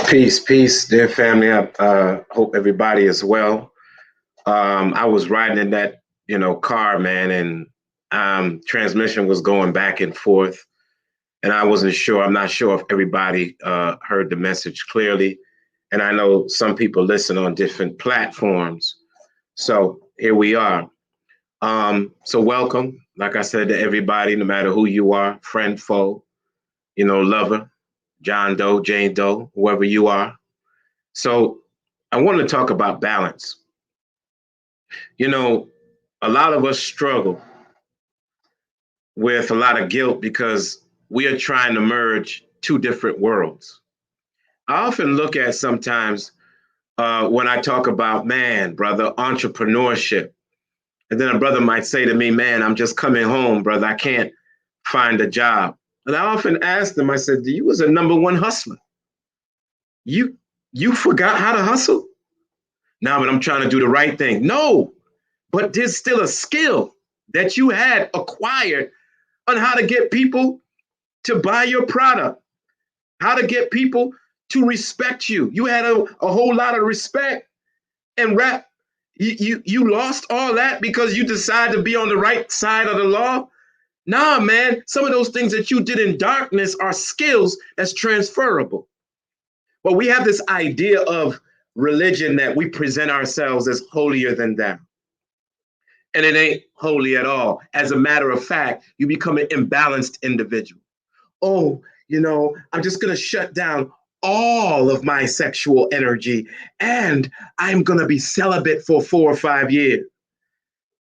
Peace, dear family. I hope everybody is well. I was riding in that, car, man, and transmission was going back and forth, and I wasn't sure. I'm not sure if everybody heard the message clearly, and I know some people listen on different platforms. So here we are. So welcome, like I said, to everybody, no matter who you are, friend, foe, lover, John Doe, Jane Doe, whoever you are. So I want to talk about balance. You know, a lot of us struggle with a lot of guilt because we are trying to merge two different worlds. I often look at sometimes when I talk about, man, brother, entrepreneurship. And then a brother might say to me, man, I'm just coming home, brother. I can't find a job. And I often ask them, I said, you was a number one hustler. You you forgot how to hustle? Now, but I'm trying to do the right thing. No, but there's still a skill that you had acquired on how to get people to buy your product, how to get people to respect you. You had a whole lot of respect and rap. You lost all that because you decided to be on the right side of the law. Nah, man, some of those things that you did in darkness are skills that's transferable. But we have this idea of religion that we present ourselves as holier than thou. And it ain't holy at all. As a matter of fact, you become an imbalanced individual. Oh, I'm just going to shut down all of my sexual energy and I'm going to be celibate for 4 or 5 years.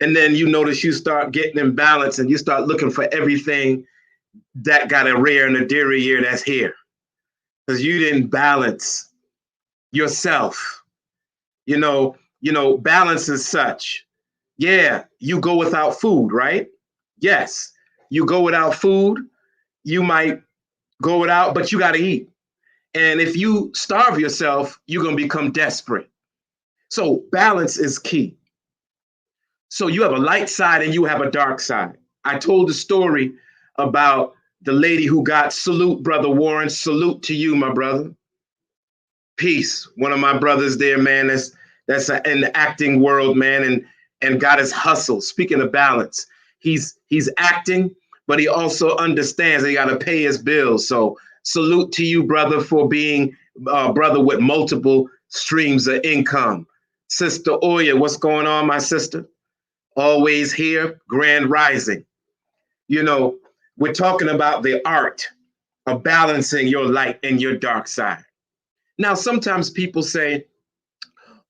And then you notice you start getting imbalanced and you start looking for everything that got a rare and a dear year that's here because you didn't balance yourself. Balance is such. Yeah, you go without food, right? Yes, you go without food. You might go without, but you got to eat. And if you starve yourself, you're going to become desperate. So balance is key. So you have a light side and you have a dark side. I told the story about the lady who got salute, Brother Warren. Salute to you, my brother. Peace. One of my brothers there, man, that's in the acting world, man, and got his hustle. Speaking of balance, he's acting, but he also understands he got to pay his bills. So salute to you, brother, for being a brother with multiple streams of income. Sister Oya, what's going on, my sister? Always here, grand rising. We're talking about the art of balancing your light and your dark side. Now, sometimes people say,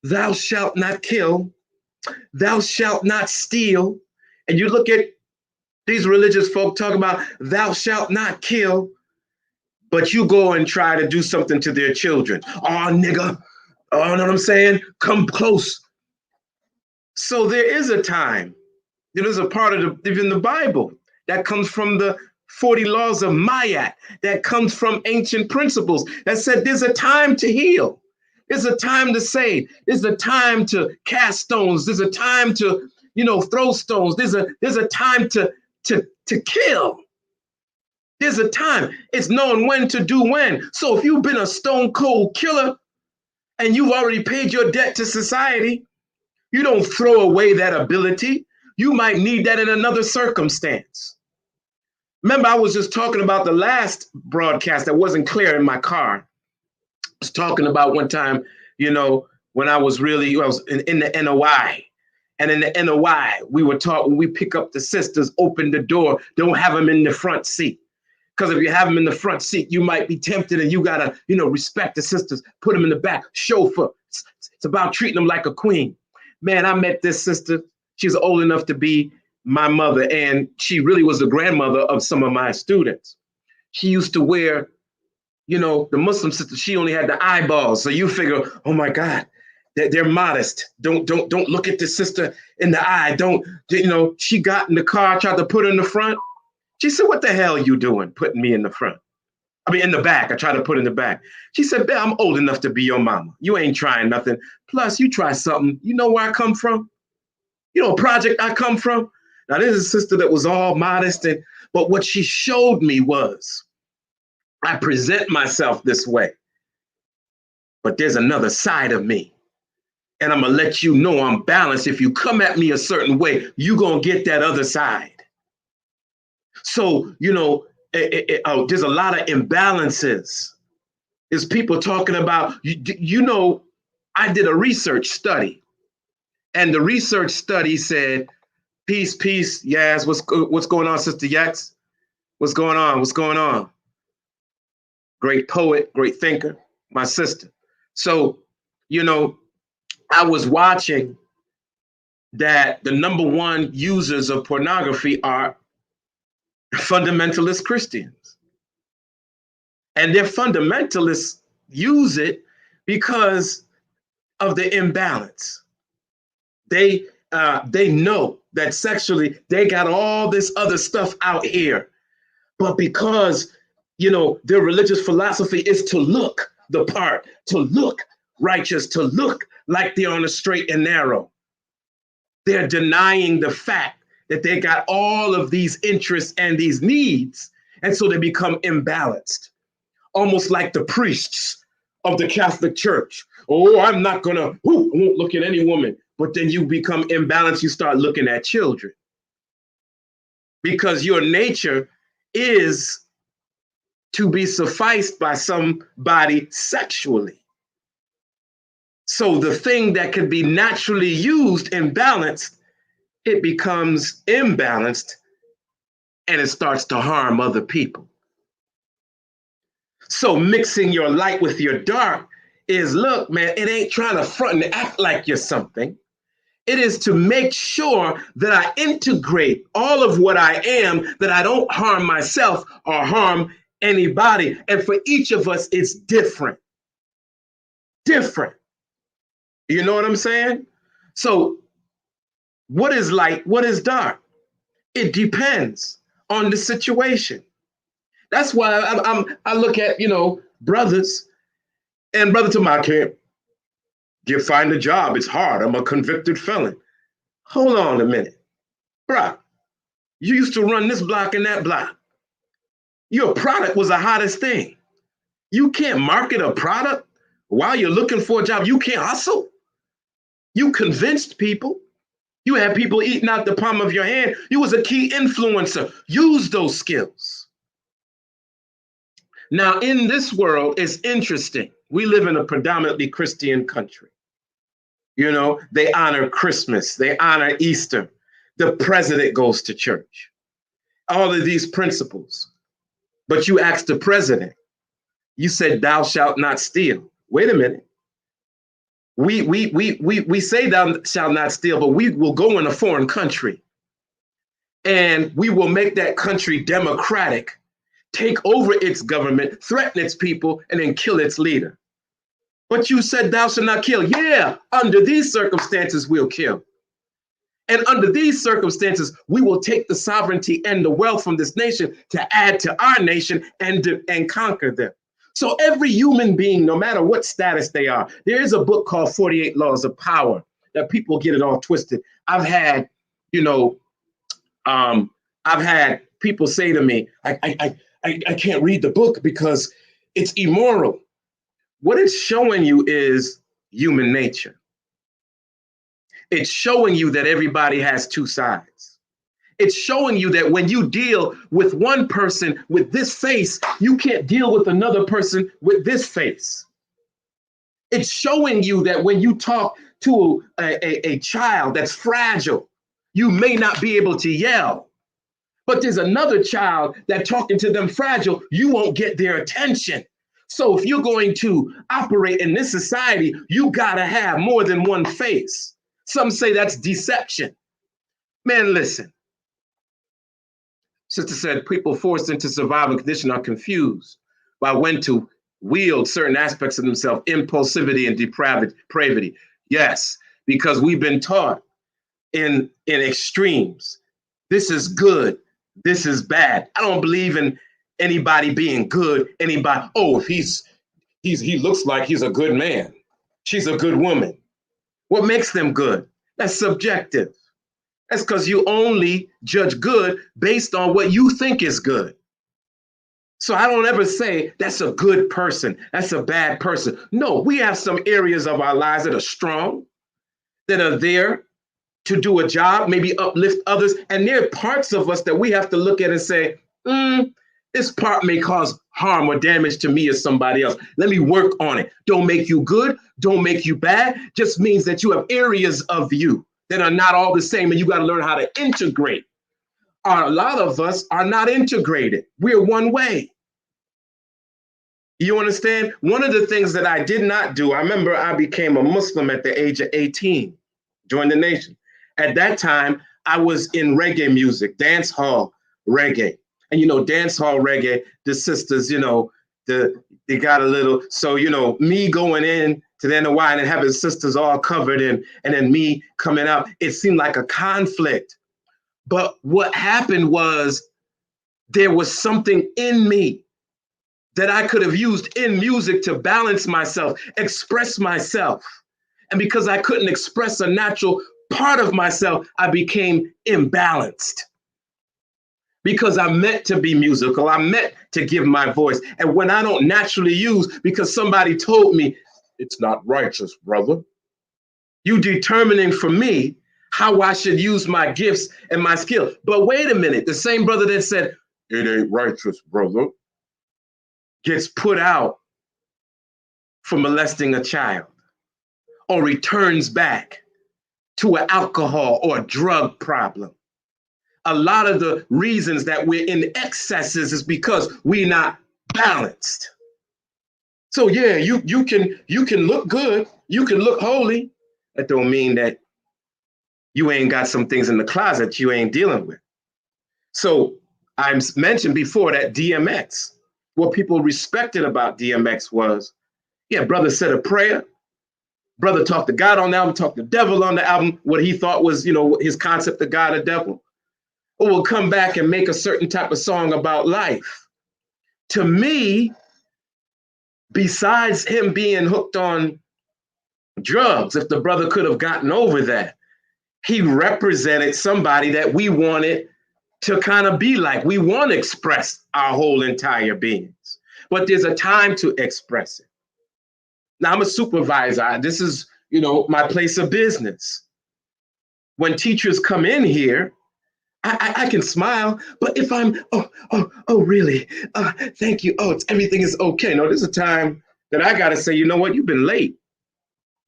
thou shalt not kill, thou shalt not steal. And you look at these religious folk talking about, thou shalt not kill, but you go and try to do something to their children. Oh, nigga, oh, you know what I'm saying? Come close. So there is a time, there's a part of even the Bible that comes from the 40 laws of Mayat, that comes from ancient principles that said there's a time to heal. There's a time to save. There's a time to cast stones. There's a time to, throw stones. There's a time to kill. There's a time. It's knowing when to do when. So if you've been a stone cold killer and you've already paid your debt to society, you don't throw away that ability. You might need that in another circumstance. Remember, I was just talking about the last broadcast that wasn't clear in my car. I was talking about one time, when I was in the NOI. And in the NOI, we were taught when we pick up the sisters, open the door, don't have them in the front seat. Because if you have them in the front seat, you might be tempted and you got to, respect the sisters, put them in the back, chauffeur. It's about treating them like a queen. Man, I met this sister. She's old enough to be my mother, and she really was the grandmother of some of my students. She used to wear, the Muslim sister, she only had the eyeballs. So you figure, oh my God, they're modest. Don't look at the sister in the eye. She got in the car, tried to put her in the front. She said, what the hell are you doing putting me in the front? I mean, in the back. I tried to put in the back. She said, I'm old enough to be your mama. You ain't trying nothing. Plus, you try something. You know where I come from? Project I come from? Now, this is a sister that was all modest, but what she showed me was I present myself this way. but there's another side of me. And I'm going to let you know I'm balanced. If you come at me a certain way, you're going to get that other side. So, there's a lot of imbalances. There's people talking about, I did a research study, and the research study said, peace, peace. Yes, what's going on, Sister Yax? What's going on? What's going on? Great poet, great thinker, my sister. So, I was watching that the number one users of pornography are fundamentalist Christians. And their fundamentalists use it because of the imbalance. They know that sexually they got all this other stuff out here, but because their religious philosophy is to look the part, to look righteous, to look like they're on a straight and narrow, they're denying the fact that they got all of these interests and these needs, and so they become imbalanced, almost like the priests of the Catholic Church. Oh, I'm not gonna, I won't look at any woman. But then you become imbalanced, you start looking at children. Because your nature is to be sufficed by somebody sexually. So the thing that could be naturally used and balanced, it becomes imbalanced and it starts to harm other people. So mixing your light with your dark is, look, man, it ain't trying to front and act like you're something. It is to make sure that I integrate all of what I am, that I don't harm myself or harm anybody. And for each of us, it's different. Different. You know what I'm saying? So what is light? What is dark? It depends on the situation. That's why I look at, brothers, and brother to my camp, find a job. It's hard. I'm a convicted felon. Hold on a minute. Bruh, you used to run this block and that block. Your product was the hottest thing. You can't market a product while you're looking for a job. You can't hustle. You convinced people. You had people eating out the palm of your hand. You was a key influencer. Use those skills. Now, in this world, it's interesting. We live in a predominantly Christian country. They honor Christmas. They honor Easter. The president goes to church. All of these principles. But you asked the president, you said, thou shalt not steal. Wait a minute. We say thou shalt not steal, but we will go in a foreign country and we will make that country democratic, take over its government, threaten its people, and then kill its leader. But you said thou shalt not kill. Yeah, under these circumstances, we'll kill. And under these circumstances, we will take the sovereignty and the wealth from this nation to add to our nation and conquer them. So every human being, no matter what status they are, there is a book called 48 Laws of Power that people get it all twisted. I've had people say to me, I can't read the book because it's immoral. What it's showing you is human nature. It's showing you that everybody has two sides. It's showing you that when you deal with one person with this face, you can't deal with another person with this face. It's showing you that when you talk to a child that's fragile, you may not be able to yell. But there's another child that talking to them fragile, you won't get their attention. So if you're going to operate in this society, you gotta have more than one face. Some say that's deception. Man, listen. Sister said, people forced into survival condition are confused by when to wield certain aspects of themselves, impulsivity and depravity. Yes, because we've been taught in extremes. This is good. This is bad. I don't believe in anybody being good. Anybody, if he looks like he's a good man. She's a good woman. What makes them good? That's subjective. That's because you only judge good based on what you think is good. So I don't ever say that's a good person, that's a bad person. No, we have some areas of our lives that are strong, that are there to do a job, maybe uplift others. And there are parts of us that we have to look at and say, this part may cause harm or damage to me or somebody else. Let me work on it. Don't make you good. Don't make you bad. Just means that you have areas of you that are not all the same, and you got to learn how to integrate. A lot of us are not integrated. We're one way. You understand? One of the things that I did not do, I remember I became a Muslim at the age of 18, joined the nation. At that time, I was in reggae music, dance hall reggae. And, dance hall reggae, the sisters, they got a little, so, me going in to the NOI and having sisters all covered in, and then me coming out, it seemed like a conflict. But what happened was there was something in me that I could have used in music to balance myself, express myself. And because I couldn't express a natural part of myself, I became imbalanced. Because I'm meant to be musical, I'm meant to give my voice. And when I don't naturally use, because somebody told me, it's not righteous, brother. You determining for me how I should use my gifts and my skill. But wait a minute, the same brother that said, it ain't righteous, brother, gets put out for molesting a child or returns back to an alcohol or drug problem. A lot of the reasons that we're in excesses is because we're not balanced. So yeah, you can look good, you can look holy. That don't mean that you ain't got some things in the closet you ain't dealing with. So I mentioned before that DMX, what people respected about DMX was, yeah, brother said a prayer, brother talked to God on the album, talked to the devil on the album, what he thought was, his concept of God or devil, or will come back and make a certain type of song about life. To me, besides him being hooked on drugs, if the brother could have gotten over that, he represented somebody that we wanted to kind of be like. We want to express our whole entire beings, but there's a time to express it. Now, I'm a supervisor. This is, my place of business. When teachers come in here, I can smile, but if I'm, really? Thank you. Everything is okay. No, there's a time that I got to say, you know what? You've been late.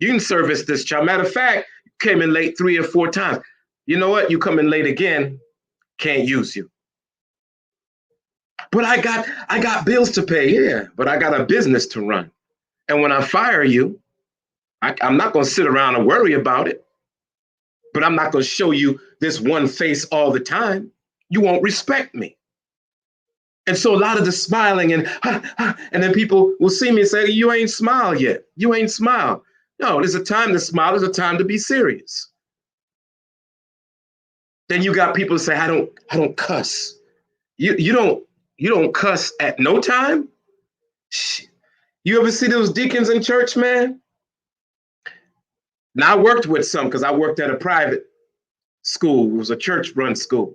You can service this child. Matter of fact, you came in late 3 or 4 times. You know what? You come in late again, can't use you. But I got bills to pay. Yeah, but I got a business to run. And when I fire you, I'm not going to sit around and worry about it. But I'm not going to show you this one face all the time. You won't respect me. And so a lot of the smiling and then people will see me and say, you ain't smiled yet. You ain't smiled. No, there's a time to smile. There's a time to be serious. Then you got people say, I don't cuss. You don't cuss at no time? You ever see those deacons in church, man? Now I worked with some because I worked at a private school. It was a church-run school.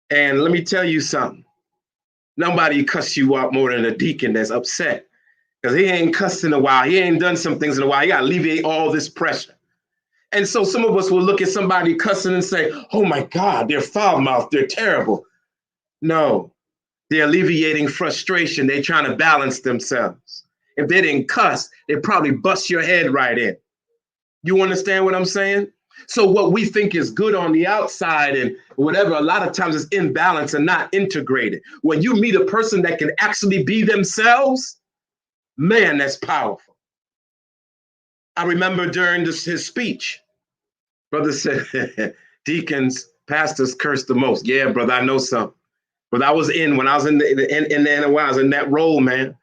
And let me tell you something. Nobody cuss you out more than a deacon that's upset because he ain't cussed in a while. He ain't done some things in a while. You got to alleviate all this pressure. And so some of us will look at somebody cussing and say, oh my God, they're foul-mouthed, they're terrible. No, they're alleviating frustration. They're trying to balance themselves. If they didn't cuss, they'd probably bust your head right in. You understand what I'm saying? So what we think is good on the outside and whatever, a lot of times is imbalanced and not integrated. When you meet a person that can actually be themselves, man, that's powerful. I remember during his speech, brother said, deacons, pastors curse the most. Yeah, brother, I know some. But I was when I was in the NOI, I was in that role, man.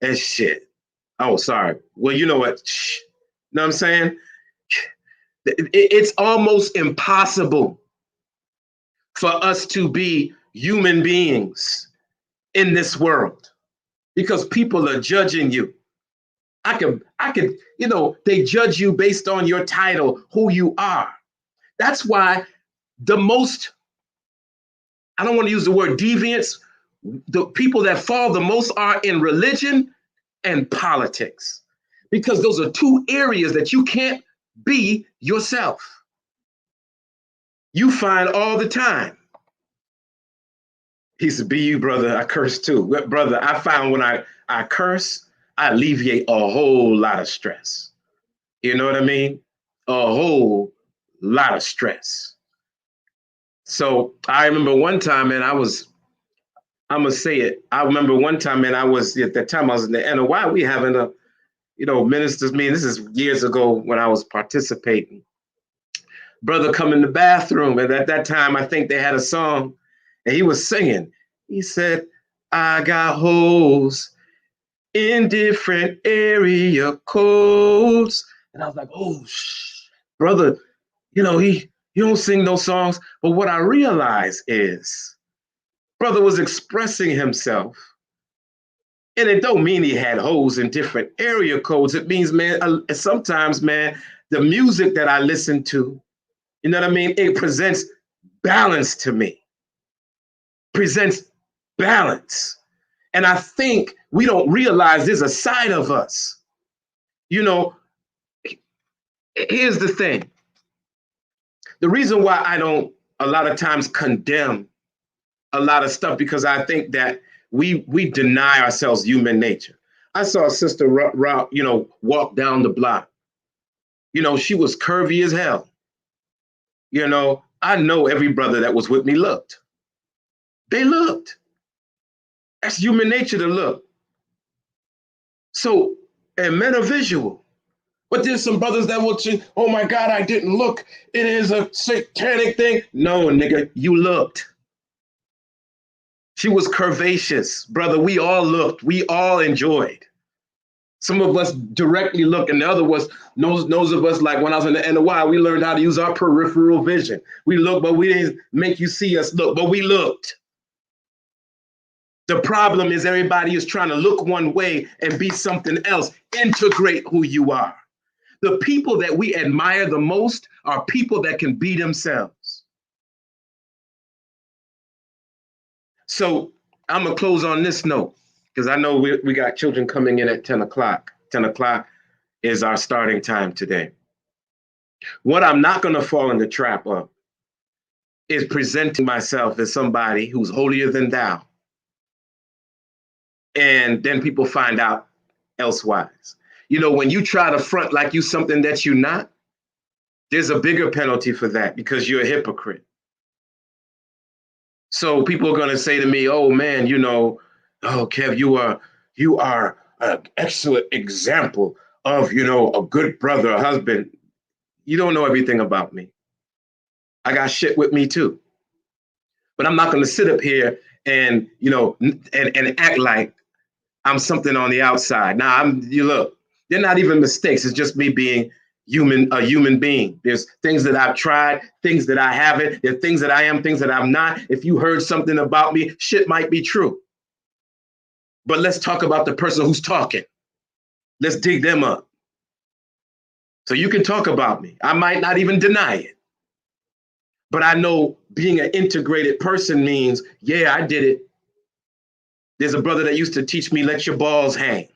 And shit. Oh, sorry. Well, you know what? Shh. You know what I'm saying? It's almost impossible for us to be human beings in this world because people are judging you. I could, they judge you based on your title, who you are. That's why the most, I don't want to use the word deviance, The people that fall the most are in religion and politics, because those are two areas that you can't be yourself. You find all the time. He said, be you, brother. I curse too. Brother, I found when I curse, I alleviate a whole lot of stress. You know what I mean? A whole lot of stress. So I remember one time, man, I'm going to say it. I remember one time, man, at that time I was in the NOI. We having a, ministers meeting. This is years ago when I was participating. Brother come in the bathroom. And at that time, I think they had a song and he was singing. He said, I got holes in different area codes. And I was like, oh, brother, he don't sing those songs. But what I realized is brother was expressing himself. And it don't mean he had holes in different area codes. It means, man, sometimes, man, the music that I listen to, you know what I mean? It presents balance to me, presents balance. And I think we don't realize there's a side of us. Here's the thing. The reason why I don't a lot of times condemn a lot of stuff, because I think that we deny ourselves human nature. I saw a sister, walk down the block. She was curvy as hell. I know every brother that was with me looked. They looked. That's human nature to look. So, and men are visual. But there's some brothers that will say, oh my God, I didn't look. It is a satanic thing. No, nigga, you looked. She was curvaceous. Brother, we all looked. We all enjoyed. Some of us directly look, and the other was those of us, like when I was in the NOI, we learned how to use our peripheral vision. We looked, but we didn't make you see us look, but we looked. The problem is everybody is trying to look one way and be something else. Integrate who you are. The people that we admire the most are people that can be themselves. So I'm going to close on this note, because I know we got children coming in at 10 o'clock. 10 o'clock is our starting time today. What I'm not going to fall in the trap of is presenting myself as somebody who's holier than thou. And then people find out elsewise. When you try to front like you something that you're not, there's a bigger penalty for that, because you're a hypocrite. So people are going to say to me, oh man, oh Kev, you are an excellent example of, a good brother, a husband. You don't know everything about me. I got shit with me too. But I'm not going to sit up here and, and act like I'm something on the outside. Now, look, they're not even mistakes. It's just me being a human being. There's things that I've tried, things that I haven't. There are things that I am, things that I'm not. If you heard something about me, shit might be true. But let's talk about the person who's talking. Let's dig them up. So you can talk about me. I might not even deny it. But I know being an integrated person means, yeah, I did it. There's a brother that used to teach me, let your balls hang.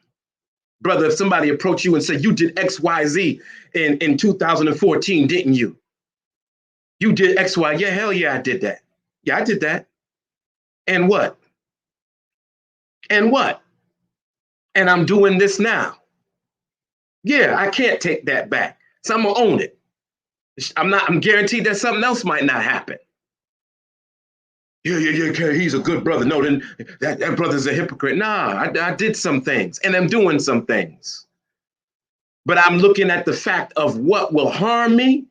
Brother, if somebody approached you and said, you did X, Y, Z in 2014, didn't you? You did X, Y. Yeah, hell yeah, I did that. Yeah, I did that. And what? And what? And I'm doing this now. Yeah, I can't take that back. So I'm gonna own it. I'm guaranteed that something else might not happen. Yeah, he's a good brother. No, then that brother's a hypocrite. Nah, I did some things and I'm doing some things. But I'm looking at the fact of what will harm me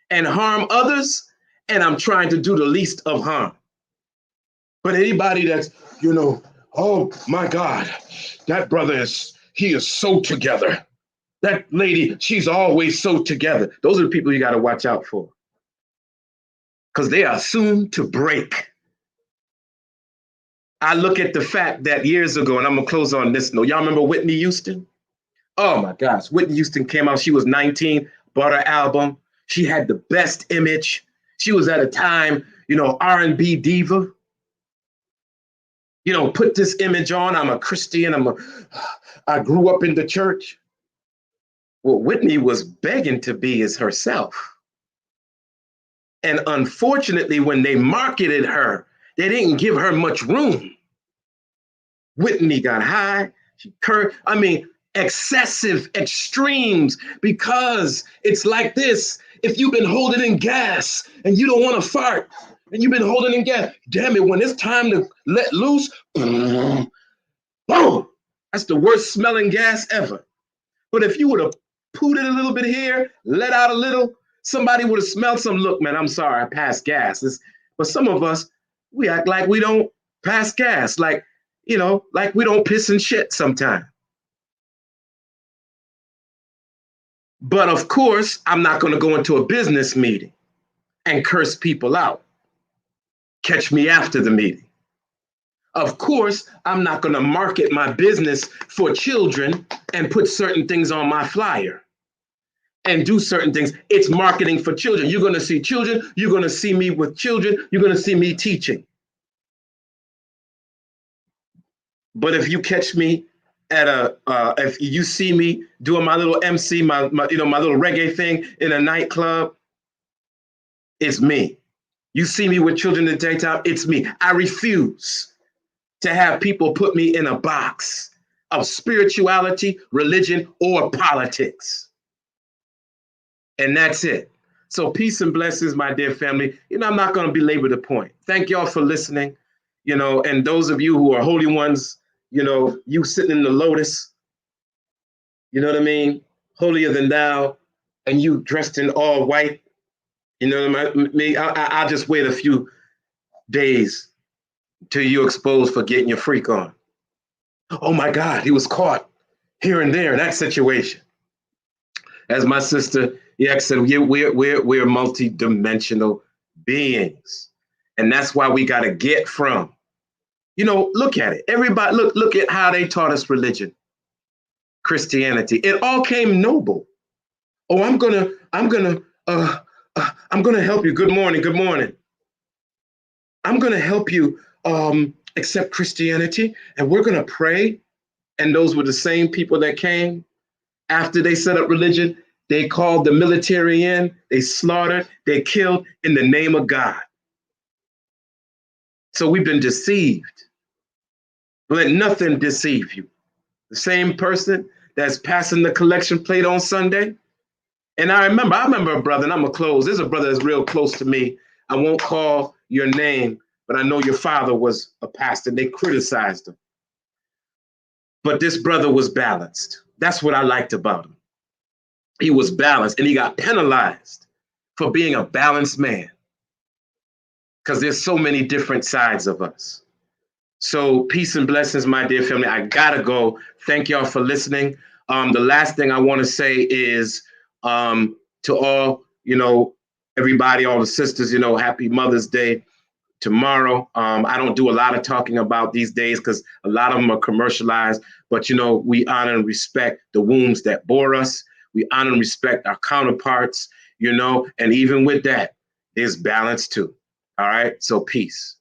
and harm others, and I'm trying to do the least of harm. But anybody that's, oh my God, that brother he is so together. That lady, she's always so together. Those are the people you got to watch out for, because they are soon to break. I look at the fact that years ago, and I'm going to close on this note. Y'all remember Whitney Houston? Oh my gosh. Whitney Houston came out. She was 19, bought her album. She had the best image. She was at a time, R&B diva. You know, put this image on. I'm a Christian. I grew up in the church. What Whitney was begging to be is herself. And unfortunately, when they marketed her, they didn't give her much room. Whitney got high. She cursed. I mean, excessive extremes, because it's like this. If you've been holding in gas and you don't want to fart, and you've been holding in gas, damn it, when it's time to let loose, boom, that's the worst smelling gas ever. But if you would have pooted a little bit here, let out a little, somebody would have smelled some. Look, man, I'm sorry, I passed gas. But some of us, we act like we don't pass gas, like, you know, like we don't piss and shit sometimes. But of course, I'm not going to go into a business meeting and curse people out. Catch me after the meeting. Of course, I'm not going to market my business for children and put certain things on my flyer and do certain things. It's marketing for children. You're going to see children. You're going to see me with children. You're going to see me teaching. But if you catch me at if you see me doing my little MC, my little reggae thing in a nightclub, it's me. You see me with children in the daytime, it's me. I refuse to have people put me in a box of spirituality, religion, or politics. And that's it. So peace and blessings, my dear family. You know, I'm not going to belabor the point. Thank y'all for listening. You know, and those of you who are holy ones, you know, you sitting in the lotus, you know what I mean? Holier than thou, and you dressed in all white. You know what I mean? I'll just wait a few days till you exposed for getting your freak on. Oh my God, he was caught here and there in that situation. As my sister Yex said, we're multi-dimensional beings. And that's why we got to get from. You know, look at it. Everybody, look at how they taught us religion, Christianity. It all came noble. Oh, I'm gonna help you. Good morning. Good morning. I'm gonna help you accept Christianity, and we're gonna pray. And those were the same people that came after they set up religion. They called the military in. They slaughtered. They killed in the name of God. So we've been deceived. Let nothing deceive you. The same person that's passing the collection plate on Sunday. And I remember a brother, and I'm gonna close. There's a brother that's real close to me. I won't call your name, but I know your father was a pastor. They criticized him. But this brother was balanced. That's what I liked about him. He was balanced, and he got penalized for being a balanced man, because there's so many different sides of us. So peace and blessings, my dear family. I gotta go. Thank y'all for listening. The last thing I want to say is to all, you know, everybody, all the sisters, you know, happy Mother's Day tomorrow. I don't do a lot of talking about these days because a lot of them are commercialized, but, you know, we honor and respect the wombs that bore us. We honor and respect our counterparts, you know, and even with that, there's balance too. All right. So peace.